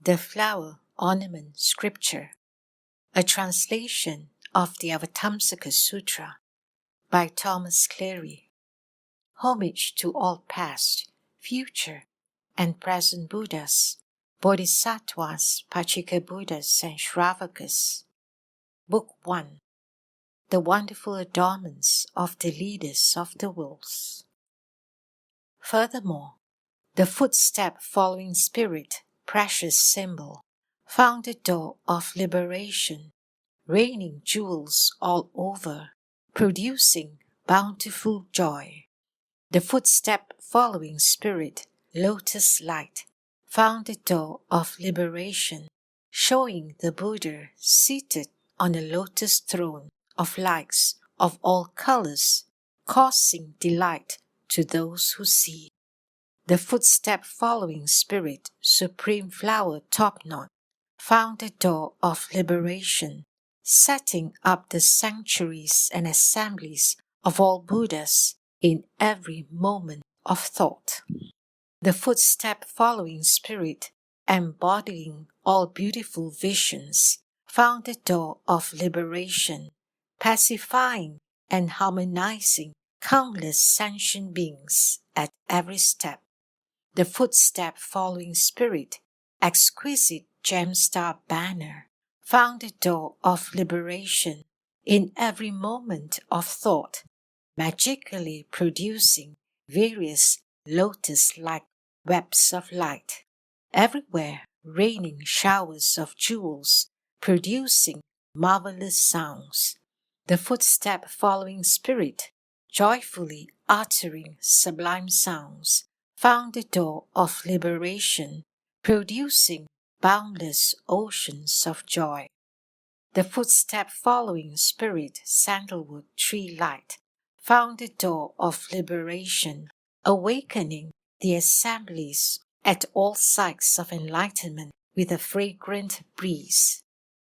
The Flower Ornament Scripture, a translation of the Avatamsaka Sutra by Thomas Cleary. Homage to all past, future, and present Buddhas, Bodhisattvas, Pachika Buddhas, and Shravakas. Book 1. The Wonderful Adornments of the Leaders of the Worlds. Furthermore, the footstep-following spirit, precious symbol, found the door of liberation, raining jewels all over, producing bountiful joy. The footstep-following spirit, lotus light, found the door of liberation, showing the Buddha seated on a lotus throne of lights of all colors, causing delight to those who see. The footstep-following spirit, supreme flower top-knot, found the door of liberation, setting up the sanctuaries and assemblies of all Buddhas in every moment of thought. The footstep-following spirit, embodying all beautiful visions, found the door of liberation, pacifying and harmonizing countless sentient beings at every step. The footstep-following spirit, exquisite gem-star banner, found the door of liberation in every moment of thought, magically producing various lotus-like webs of light, everywhere raining showers of jewels, producing marvelous sounds. The footstep-following spirit, joyfully uttering sublime sounds, found the door of liberation, producing boundless oceans of joy. The footstep-following spirit, sandalwood tree light, found the door of liberation, awakening the assemblies at all sites of enlightenment with a fragrant breeze.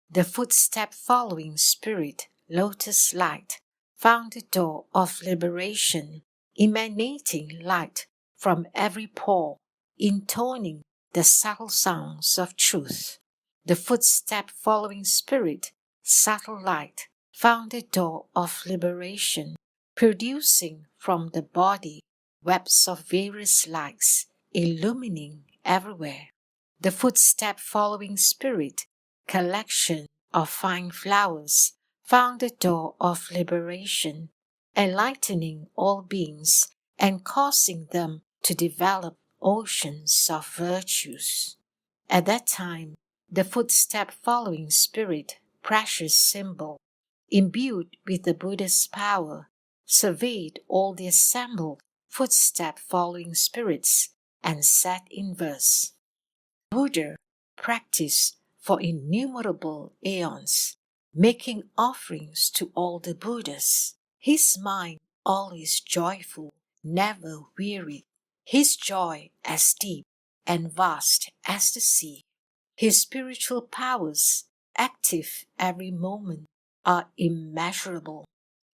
The footstep-following spirit, lotus light, found the door of liberation, emanating light from every pore, intoning the subtle sounds of truth. The footstep-following spirit, subtle light, found the door of liberation, producing from the body webs of various lights, illumining everywhere. The footstep-following spirit, collection of fine flowers, found the door of liberation, enlightening all beings and causing them to develop oceans of virtues. At that time, the footstep-following spirit, precious symbol, imbued with the Buddha's power, surveyed all the assembled footstep-following spirits and said in verse, Buddha practiced for innumerable aeons, making offerings to all the Buddhas. His mind always joyful, never wearied. His joy as deep and vast as the sea. His spiritual powers, active every moment, are immeasurable.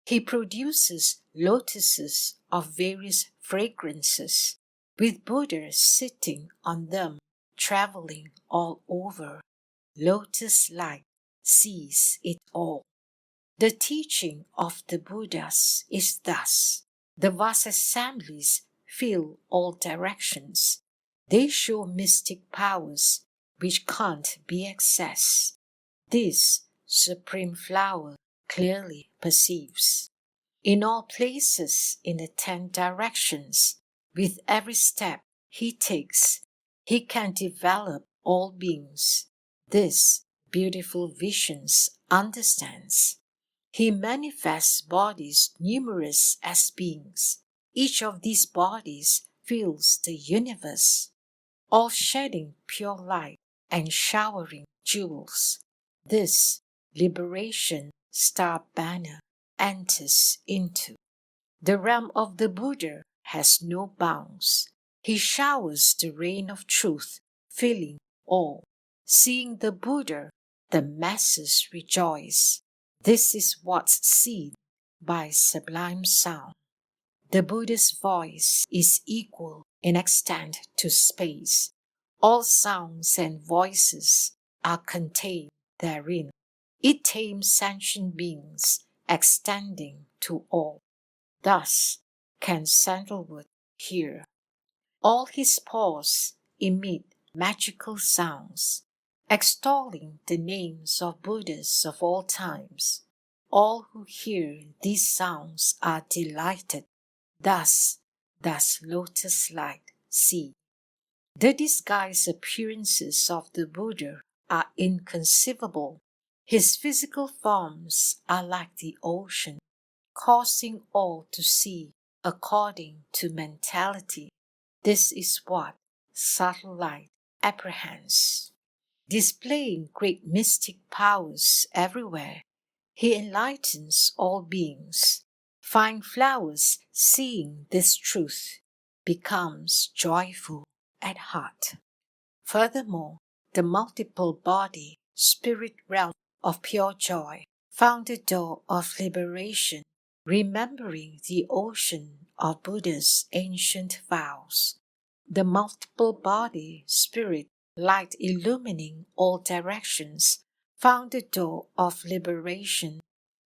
He produces lotuses of various fragrances, with Buddha sitting on them, traveling all over. Lotus light sees it all. The teaching of the Buddhas is thus. The vast assemblies fill all directions. They show mystic powers which can't be accessed. This supreme flower clearly perceives. In all places in the 10 directions, with every step he takes, he can develop all beings. This beautiful visions understands. He manifests bodies numerous as beings. Each of these bodies fills the universe, all shedding pure light and showering jewels. This liberation star banner enters into. The realm of the Buddha has no bounds. He showers the rain of truth, filling all. Seeing the Buddha, the masses rejoice. This is what's seen by sublime sound. The Buddha's voice is equal in extent to space. All sounds and voices are contained therein. It tames sentient beings, extending to all. Thus can sandalwood hear. All his pores emit magical sounds, extolling the names of Buddhas of all times. All who hear these sounds are delighted. Thus does lotus light see. The disguised appearances of the Buddha are inconceivable. His physical forms are like the ocean, causing all to see according to mentality. This is what subtle light apprehends. Displaying great mystic powers everywhere, he enlightens all beings. Fine flowers, seeing this truth, becomes joyful at heart. Furthermore, the multiple body, spirit realm of pure joy found the door of liberation, remembering the ocean of Buddha's ancient vows. The multiple body, spirit, light illumining all directions, found the door of liberation,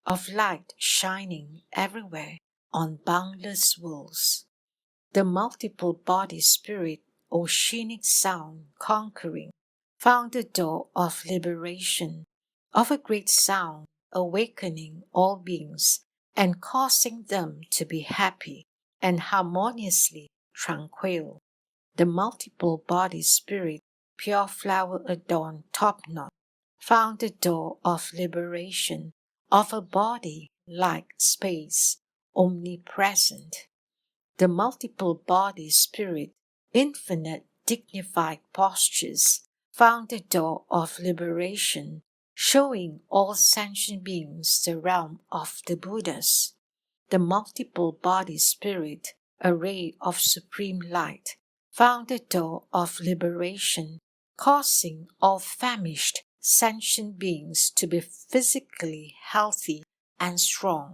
of light shining everywhere on boundless worlds. The multiple body spirit, oceanic sound conquering, found the door of liberation, of a great sound awakening all beings and causing them to be happy and harmoniously tranquil. The multiple body spirit, pure flower adorned top knot, found the door of liberation, of a body like space, omnipresent. The multiple body spirit, infinite dignified postures, found the door of liberation, showing all sentient beings the realm of the Buddhas. The multiple body spirit, a ray of supreme light, found the door of liberation, causing all famished sentient beings to be physically healthy and strong.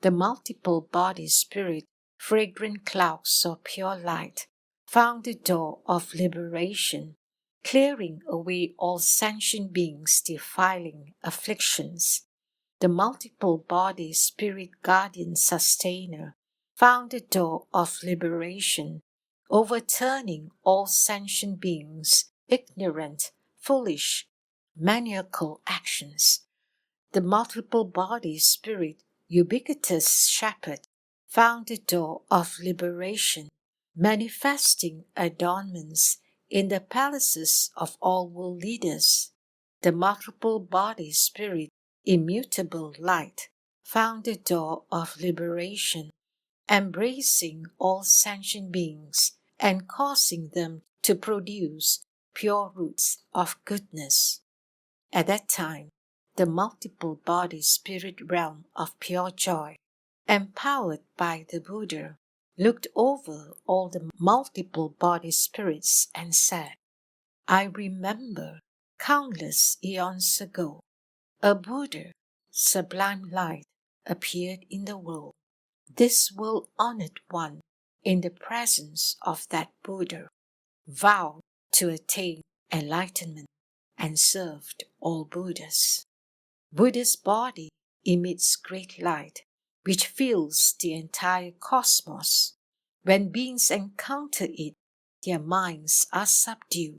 The multiple body spirit, fragrant clouds of pure light, found the door of liberation, clearing away all sentient beings' defiling afflictions. The multiple body spirit guardian sustainer found the door of liberation, overturning all sentient beings' ignorant, foolish, maniacal actions. The multiple body spirit, ubiquitous shepherd, found the door of liberation, manifesting adornments in the palaces of all world leaders. The multiple body spirit, immutable light, found the door of liberation, embracing all sentient beings and causing them to produce pure roots of goodness. At that time, the multiple body spirit realm of pure joy, empowered by the Buddha, looked over all the multiple body spirits and said, I remember countless eons ago, a Buddha, sublime light, appeared in the world. This world-honored one, in the presence of that Buddha, vowed to attain enlightenment and served all Buddhas. Buddha's body emits great light, which fills the entire cosmos. When beings encounter it, their minds are subdued.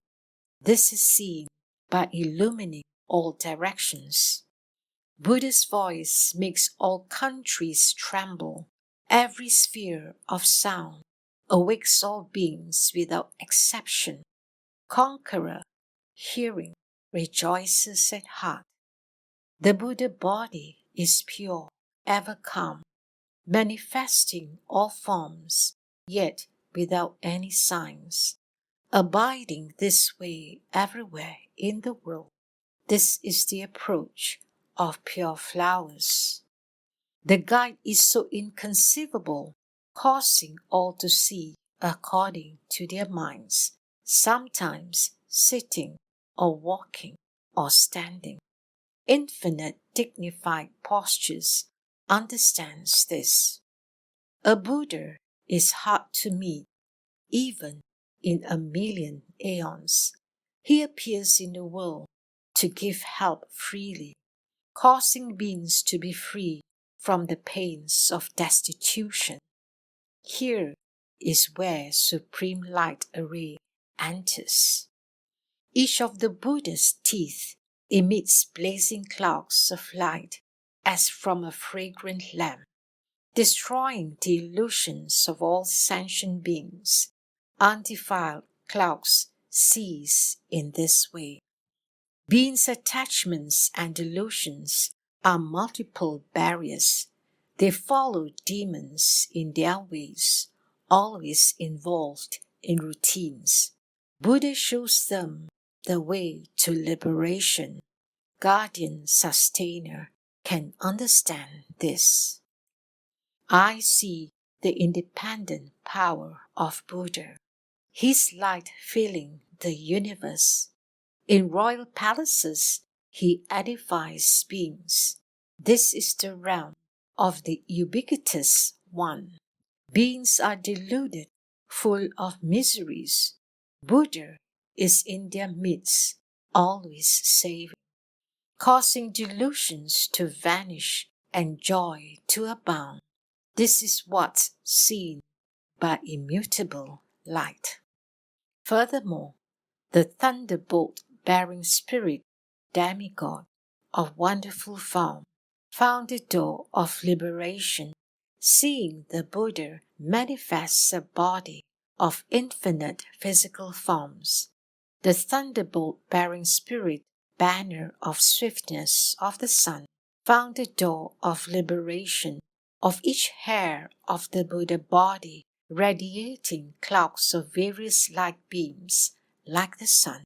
This is seen by illumining all directions. Buddha's voice makes all countries tremble. Every sphere of sound awakes all beings without exception. Conqueror, hearing, rejoices at heart. The Buddha body is pure, ever calm, manifesting all forms, yet without any signs, abiding this way everywhere in the world. This is the approach of pure flowers. The guide is so inconceivable, causing all to see according to their minds, sometimes sitting or walking or standing. Infinite dignified postures understands this. A Buddha is hard to meet, even in a million aeons. He appears in the world to give help freely, causing beings to be free from the pains of destitution. Here is where Supreme Light Array enters. Each of the Buddha's teeth emits blazing clouds of light as from a fragrant lamp, destroying the illusions of all sentient beings. Undefiled clouds cease in this way. Beings' attachments and delusions are multiple barriers. They follow demons in their ways, always involved in routines. Buddha shows them the way to liberation. Guardian Sustainer can understand this. I see the independent power of Buddha, his light filling the universe. In royal palaces, he edifies beings. This is the realm of the ubiquitous One. Beings are deluded, full of miseries. Buddha is in their midst, always saving, causing delusions to vanish and joy to abound. This is what's seen by immutable light. Furthermore, the thunderbolt-bearing spirit, demigod of wonderful form, found the door of liberation. Seeing the Buddha manifests a body of infinite physical forms, the thunderbolt-bearing spirit, banner of swiftness of the sun, found the door of liberation. Of each hair of the Buddha body radiating clouds of various light beams, like the sun.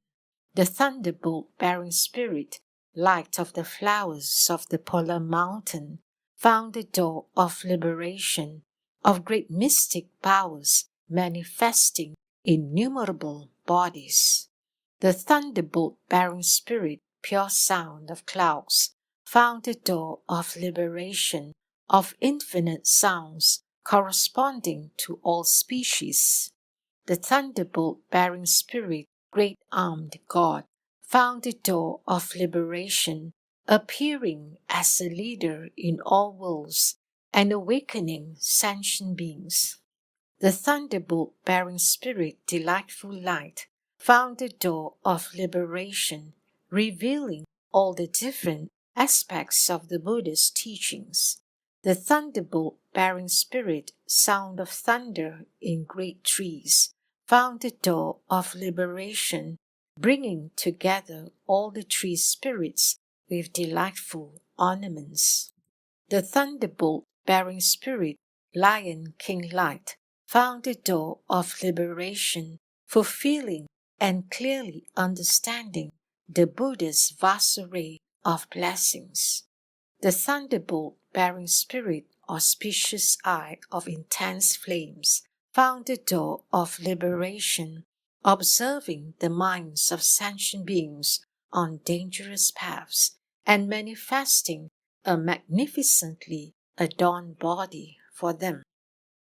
The thunderbolt-bearing spirit, light of the flowers of the polar mountain, found the door of liberation, of great mystic powers manifesting innumerable bodies. The thunderbolt-bearing spirit, pure sound of clouds, found the door of liberation, of infinite sounds corresponding to all species. The thunderbolt-bearing spirit, great-armed God, found the door of liberation, appearing as a leader in all worlds and awakening sentient beings. The thunderbolt-bearing spirit, delightful light, found the door of liberation, revealing all the different aspects of the Buddha's teachings. The thunderbolt-bearing spirit, sound of thunder in great trees, found the door of liberation, bringing together all the tree spirits with delightful ornaments. The thunderbolt-bearing spirit, Lion King Light, found the door of liberation, fulfilling and clearly understanding the Buddha's vast array of blessings. The thunderbolt-bearing spirit, auspicious eye of intense flames, found the door of liberation, observing the minds of sentient beings on dangerous paths and manifesting a magnificently adorned body for them.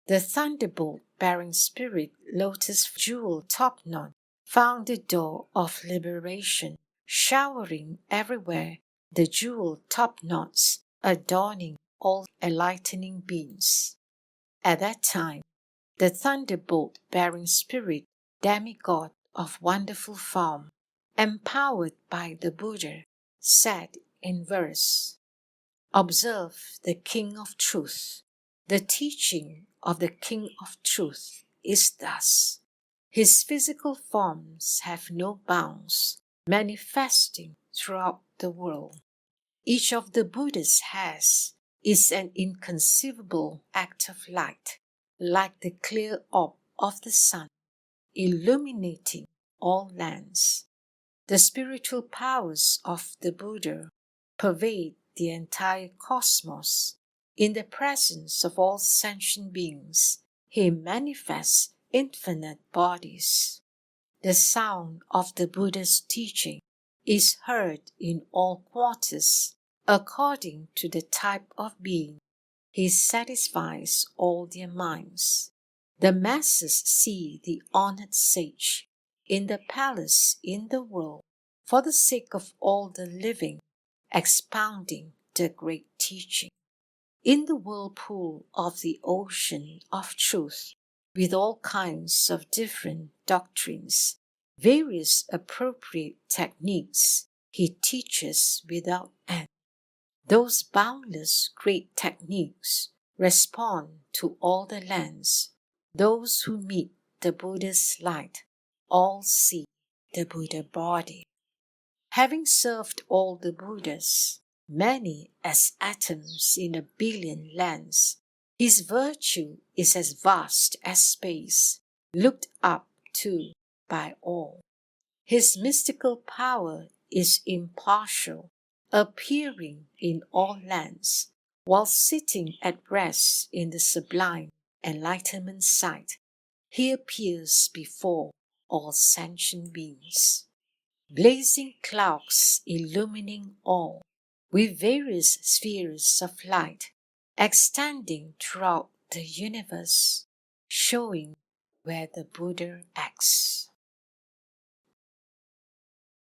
The thunderbolt-bearing spirit, lotus jewel topknot, found the door of liberation, showering everywhere the jewel topknots, adorning all enlightening beings. At that time, the thunderbolt-bearing spirit, demigod of wonderful form, empowered by the Buddha, said in verse, "Observe the King of Truth. The teaching of the King of Truth is thus. His physical forms have no bounds, manifesting throughout the world. Each of the Buddhas has is an inconceivable act of light, like the clear orb of the sun, illuminating all lands. The spiritual powers of the Buddha pervade the entire cosmos. In the presence of all sentient beings, he manifests infinite bodies. The sound of the Buddha's teaching is heard in all quarters. According to the type of being, he satisfies all their minds. The masses see the honored sage in the palace in the world for the sake of all the living, expounding the great teaching. In the whirlpool of the ocean of truth, with all kinds of different doctrines, various appropriate techniques, he teaches without end. Those boundless great techniques respond to all the lands. Those who meet the Buddha's light all see the Buddha body. Having served all the Buddhas, many as atoms in a billion lands, his virtue is as vast as space, looked up to by all. His mystical power is impartial, appearing in all lands, while sitting at rest in the sublime enlightenment sight, he appears before all sentient beings. Blazing clouds illumining all, with various spheres of light, extending throughout the universe, showing where the Buddha acts.